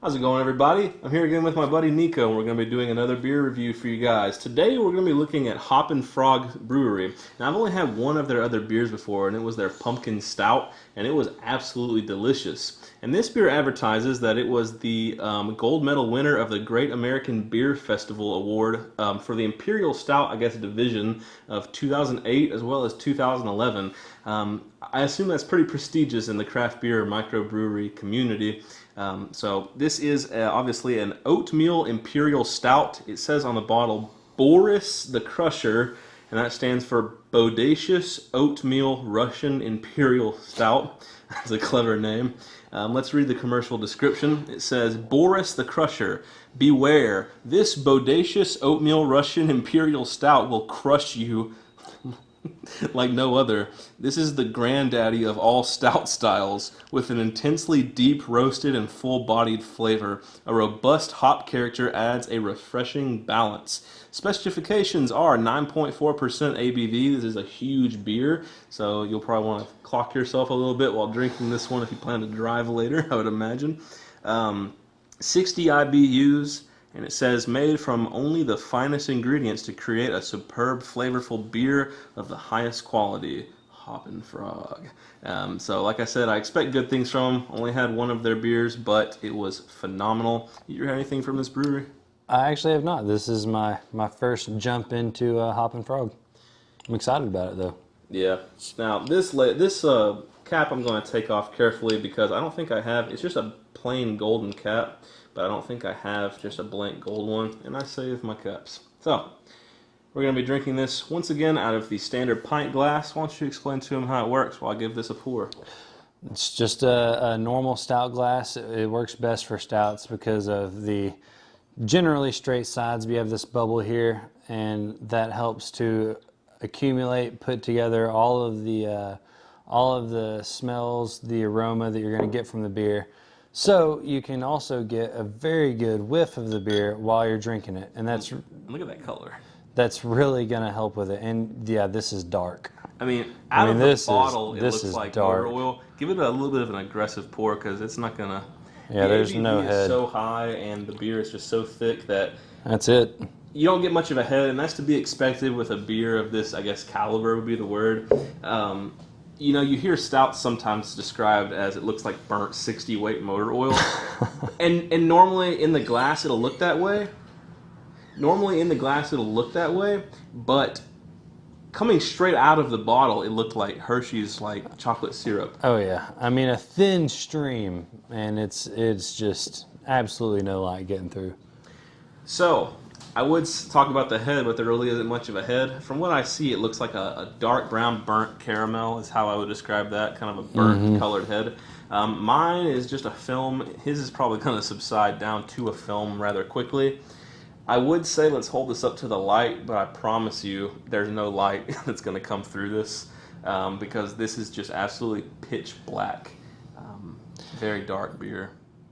How's it going, everybody? I'm here again with my buddy Nico, and we're going to be doing another beer review for you guys. Today, we're going to be looking at Hoppin Frog Brewery. Now, I've only had one of their other beers before, and it was their Pumpkin Stout, and it was absolutely delicious. And this beer advertises that it was the gold medal winner of the Great American Beer Festival Award for the Imperial Stout, I guess, division of 2008 as well as 2011. I assume that's pretty prestigious in the craft beer microbrewery community. So this is obviously an Oatmeal Imperial Stout. It says on the bottle, B.O.R.I.S the Crusher, and that stands for Bodacious Oatmeal Russian Imperial Stout. That's a clever name. Let's read the commercial description. It says, B.O.R.I.S the Crusher, beware, this bodacious oatmeal Russian Imperial Stout will crush you like no other. This is the granddaddy of all stout styles, with an intensely deep roasted and full-bodied flavor. A robust hop character adds a refreshing balance. Specifications are 9.4% ABV. This is a huge beer, so you'll probably want to clock yourself a little bit while drinking this one if you plan to drive later, I would imagine. 60 IBUs. And it says, made from only the finest ingredients to create a superb, flavorful beer of the highest quality. Hoppin Frog. So, like I said, I expect good things from them. Only had one of their beers, but it was phenomenal. You hear anything from this brewery? I actually have not. This is my first jump into Hoppin Frog. I'm excited about it, though. Yeah. Now, this cap I'm going to take off carefully because I don't think I have. It's just a plain golden cap. But I don't think I have just a blank gold one, and I save my cups. So, we're going to be drinking this once again out of the standard pint glass. Why don't you explain to them how it works while I give this a pour? It's just a normal stout glass. It works best for stouts because of the generally straight sides. We have this bubble here, and that helps to accumulate, put together all of the smells, the aroma that you're going to get from the beer. So you can also get a very good whiff of the beer while you're drinking it, and that's look at that color. That's really gonna help with it. And yeah, this is dark. I mean, out of the bottle, it looks like motor oil. Give it a little bit of an aggressive pour because it's not gonna. Yeah, there's no head. It's so high, and the beer is just so thick that. That's it. You don't get much of a head, and that's to be expected with a beer of this, I guess, caliber would be the word. You know, you hear stouts sometimes described as it looks like burnt 60 weight motor oil. and normally in the glass it'll look that way. But coming straight out of the bottle, it looked like Hershey's like chocolate syrup. Oh yeah. I mean, a thin stream, and it's just absolutely no light getting through. So, I would talk about the head, but there really isn't much of a head. From what I see, it looks like a dark brown burnt caramel is how I would describe that, kind of a burnt colored head. Mine is just a film. His is probably going to subside down to a film rather quickly. I would say let's hold this up to the light, but I promise you there's no light that's going to come through this because this is just absolutely pitch black. Very dark beer.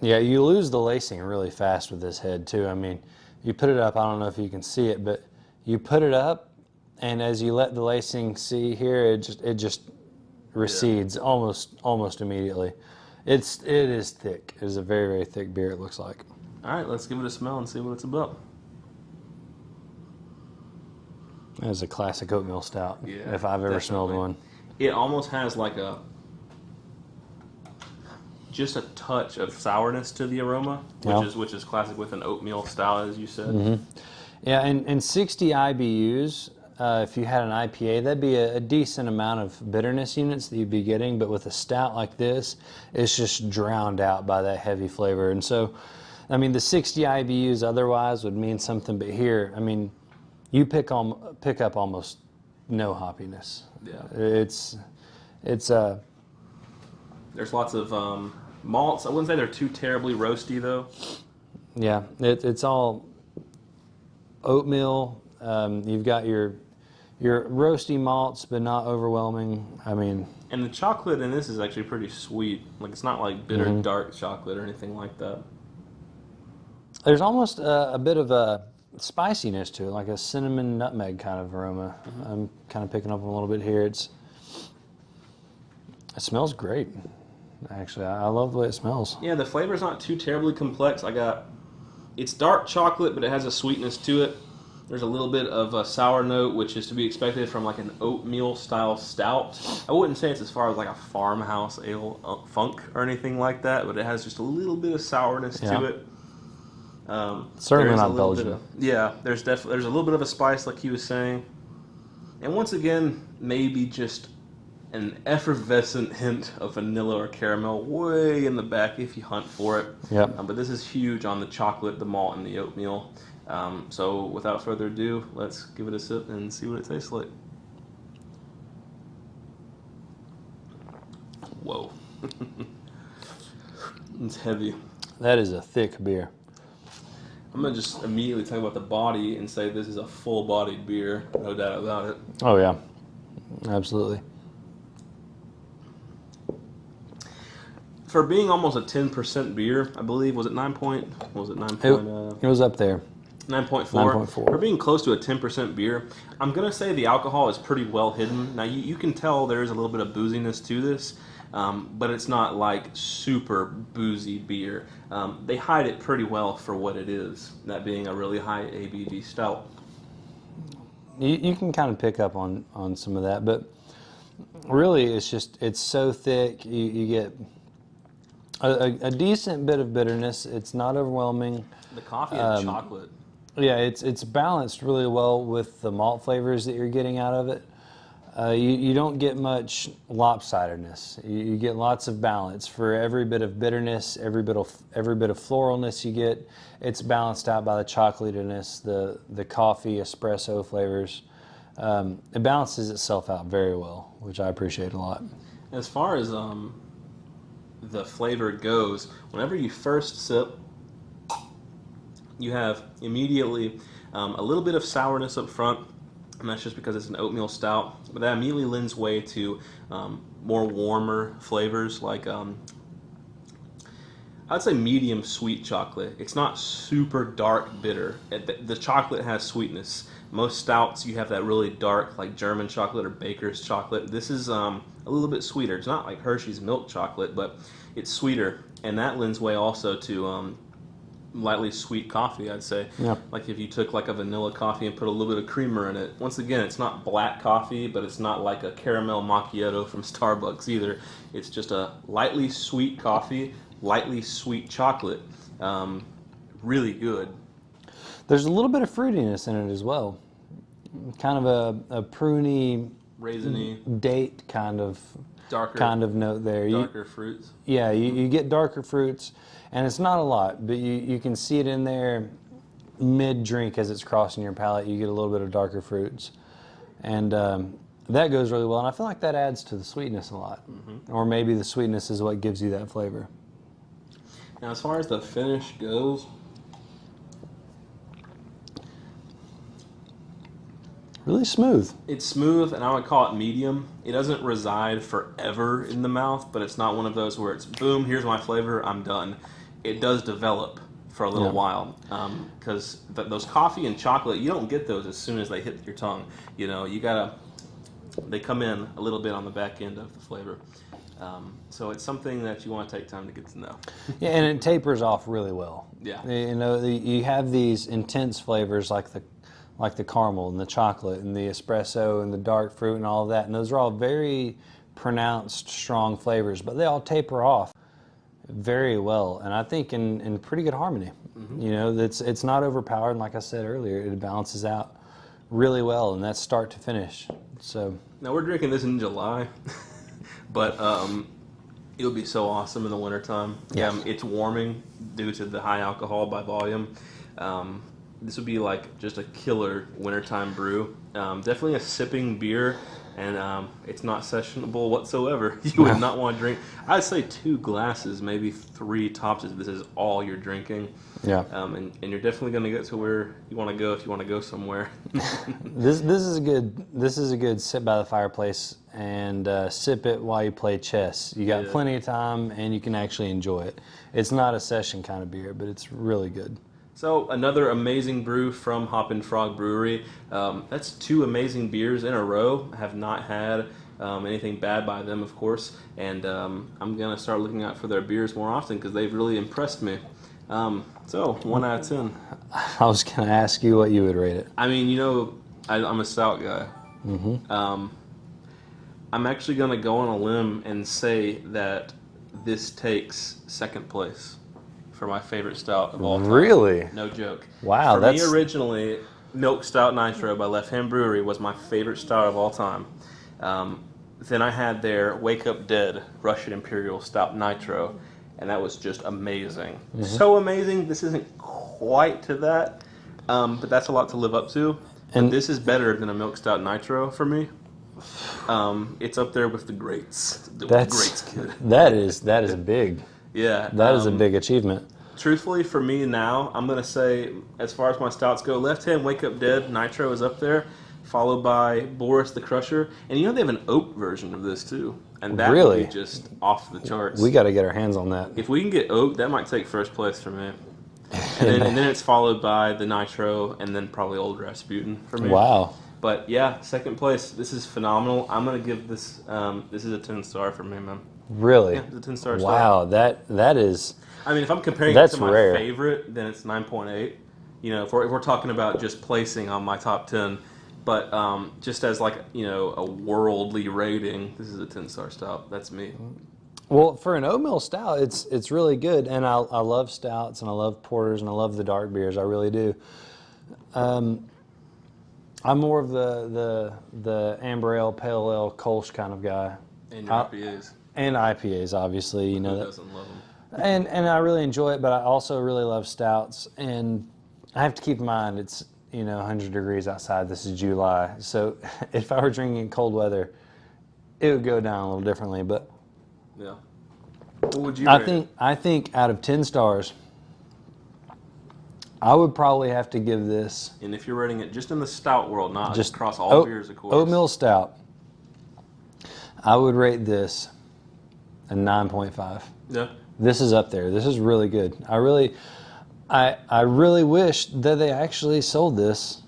Yeah, you lose the lacing really fast with this head too. I mean, you put it up, I don't know if you can see it, but you put it up, and as you let the lacing see here, it just recedes almost immediately. It is thick. It is a very, very thick beer, it looks like. All right, let's give it a smell and see what it's about. That is a classic oatmeal stout, if I've ever smelled one. It almost has like just a touch of sourness to the aroma, which is classic with an oatmeal stout, as you said. Yeah, and 60 IBUs, if you had an IPA, that'd be a decent amount of bitterness units that you'd be getting, but with a stout like this, it's just drowned out by that heavy flavor. And so, I mean, the 60 IBUs otherwise would mean something, but here, I mean, you pick up almost no hoppiness. Yeah. There's lots of malts. I wouldn't say they're too terribly roasty, though. Yeah, it's all oatmeal. You've got your roasty malts, but not overwhelming. I mean, and the chocolate in this is actually pretty sweet. Like, it's not like bitter dark chocolate or anything like that. There's almost a bit of a spiciness to it, like a cinnamon nutmeg kind of aroma. I'm kind of picking up a little bit here. It smells great. actually. I love the way it smells. Yeah, the flavor's not too terribly complex. It's dark chocolate, but it has a sweetness to it. There's a little bit of a sour note, which is to be expected from like an oatmeal style stout. I wouldn't say it's as far as like a farmhouse ale funk or anything like that, but it has just a little bit of sourness to it. Certainly not Belgian. There's a little bit of a spice, like he was saying, and once again, maybe just an effervescent hint of vanilla or caramel way in the back if you hunt for it. Yep. But this is huge on the chocolate, the malt, and the oatmeal. So without further ado, let's give it a sip and see what it tastes like. Whoa. It's heavy. That is a thick beer. I'm going to just immediately talk about the body and say this is a full-bodied beer, no doubt about it. Oh, yeah. Absolutely. For being almost a 10% beer, I believe, was it 9 point? Was it 9 point? It was up there. 9.4. 9.4. For being close to a 10% beer, I'm going to say the alcohol is pretty well hidden. Now, you can tell there's a little bit of booziness to this, but it's not like super boozy beer. They hide it pretty well for what it is, that being a really high ABV stout. You can kind of pick up on some of that, but really it's so thick. You get a decent bit of bitterness. It's not overwhelming. The coffee and chocolate. Yeah, it's balanced really well with the malt flavors that you're getting out of it. You don't get much lopsidedness. You get lots of balance. For every bit of bitterness, every bit of floralness you get, it's balanced out by the chocolatiness, the coffee, espresso flavors. It balances itself out very well, which I appreciate a lot. As far as the flavor goes, whenever you first sip, you have immediately a little bit of sourness up front, and that's just because it's an oatmeal stout, but that immediately lends way to more warmer flavors, like I'd say medium sweet chocolate. It's not super dark bitter. The chocolate has sweetness. Most stouts, you have that really dark, like German chocolate or baker's chocolate. This is a little bit sweeter. It's not like Hershey's milk chocolate, but it's sweeter, and that lends way also to lightly sweet coffee, I'd say. Yeah. Like if you took like a vanilla coffee and put a little bit of creamer in it. Once again, it's not black coffee, but it's not like a caramel macchiato from Starbucks either. It's just a lightly sweet coffee, lightly sweet chocolate. Really good. There's a little bit of fruitiness in it as well. Kind of a pruny, Raisiny, date kind of note there. Darker fruits. Yeah, you get darker fruits, and it's not a lot, but you can see it in there mid-drink as it's crossing your palate. You get a little bit of darker fruits, and that goes really well, and I feel like that adds to the sweetness a lot. Mm-hmm. Or maybe the sweetness is what gives you that flavor. Now, as far as the finish goes, really smooth. it's smooth, and I would call it medium. It doesn't reside forever in the mouth, but it's not one of those where it's, boom, here's my flavor, I'm done. It does develop for a little while, because those coffee and chocolate, you don't get those as soon as they hit your tongue. You know, they come in a little bit on the back end of the flavor. So it's something that you want to take time to get to know. Yeah, and it tapers off really well. Yeah. You know, you have these intense flavors like the caramel and the chocolate and the espresso and the dark fruit and all of that, and those are all very pronounced, strong flavors, but they all taper off very well, and I think in pretty good harmony. Mm-hmm. You know, it's not overpowered, and like I said earlier, it balances out really well, and that's start to finish. So now we're drinking this in July, but it'll be so awesome in the wintertime. Yeah. It's warming due to the high alcohol by volume. This would be like just a killer wintertime brew. Definitely a sipping beer, and it's not sessionable whatsoever. You would not want to drink. I'd say 2 glasses, maybe 3 tops if this is all you're drinking. Yeah. And you're definitely going to get to where you want to go if you want to go somewhere. This is a good sit by the fireplace and sip it while you play chess. You got plenty of time, and you can actually enjoy it. It's not a session kind of beer, but it's really good. So another amazing brew from Hoppin Frog Brewery. That's 2 amazing beers in a row. I have not had anything bad by them, of course. And I'm gonna start looking out for their beers more often because they've really impressed me. So 1 out of 10. I was going to ask you what you would rate it. I mean, you know, I'm a stout guy. I'm actually gonna go on a limb and say that this takes second place for my favorite stout of all time. Really? No joke. Wow, For me, originally, Milk Stout Nitro by Left Hand Brewery was my favorite stout of all time. Then I had their Wake Up Dead Russian Imperial Stout Nitro, and that was just amazing. So amazing. This isn't quite to that, but that's a lot to live up to. And this is better than a Milk Stout Nitro for me. It's up there with the greats. The greats, kid. That is big. Yeah. That is a big achievement. Truthfully, for me now, I'm going to say, as far as my stouts go, Left Hand Wake Up Dead Nitro is up there, followed by B.O.R.I.S the Crusher. And you know they have an oat version of this, too. And that would be just off the charts. We got to get our hands on that. If we can get oat, that might take first place for me. And then it's followed by the Nitro, and then probably Old Rasputin for me. Wow. But yeah, second place. This is phenomenal. I'm going to give this, this is a 10-star for me, man. Really? Yeah, it's a 10-star. Wow, that is... I mean, if I'm comparing it to my favorite, then it's 9.8. You know, if we're talking about just placing on my top 10, but just as like, you know, a worldly rating, this is a 10-star stout. That's me. Well, for an oatmeal stout, it's really good, and I love stouts, and I love porters, and I love the dark beers. I really do. I'm more of the amber ale, pale ale, Kolsch kind of guy. And your IPAs. And IPAs, obviously, you know. Who doesn't love them? And I really enjoy it, but I also really love stouts. And I have to keep in mind it's, you know, 100 degrees outside. This is July. So if I were drinking in cold weather, it would go down a little differently. But yeah. What would you rate? I think out of 10 stars, I would probably have to give this. And if you're rating it just in the stout world, not just across all beers, of course. Oatmeal stout, I would rate this a 9.5. Yeah. This is up there. This is really good. I really wish that they actually sold this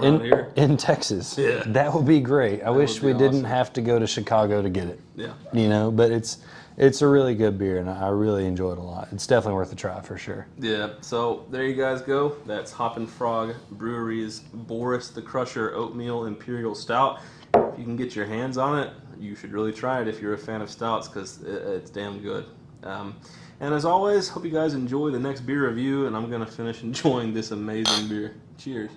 in Texas. Yeah. That would be great. I wish we didn't have to go to Chicago to get it. Yeah. You know, but it's a really good beer, and I really enjoy it a lot. It's definitely worth a try for sure. Yeah. So there you guys go. That's Hoppin Frog Brewery's B.O.R.I.S the Crusher Oatmeal Imperial Stout. If you can get your hands on it, you should really try it if you're a fan of stouts, because it's damn good. And as always, hope you guys enjoy the next beer review, and I'm going to finish enjoying this amazing beer. Cheers.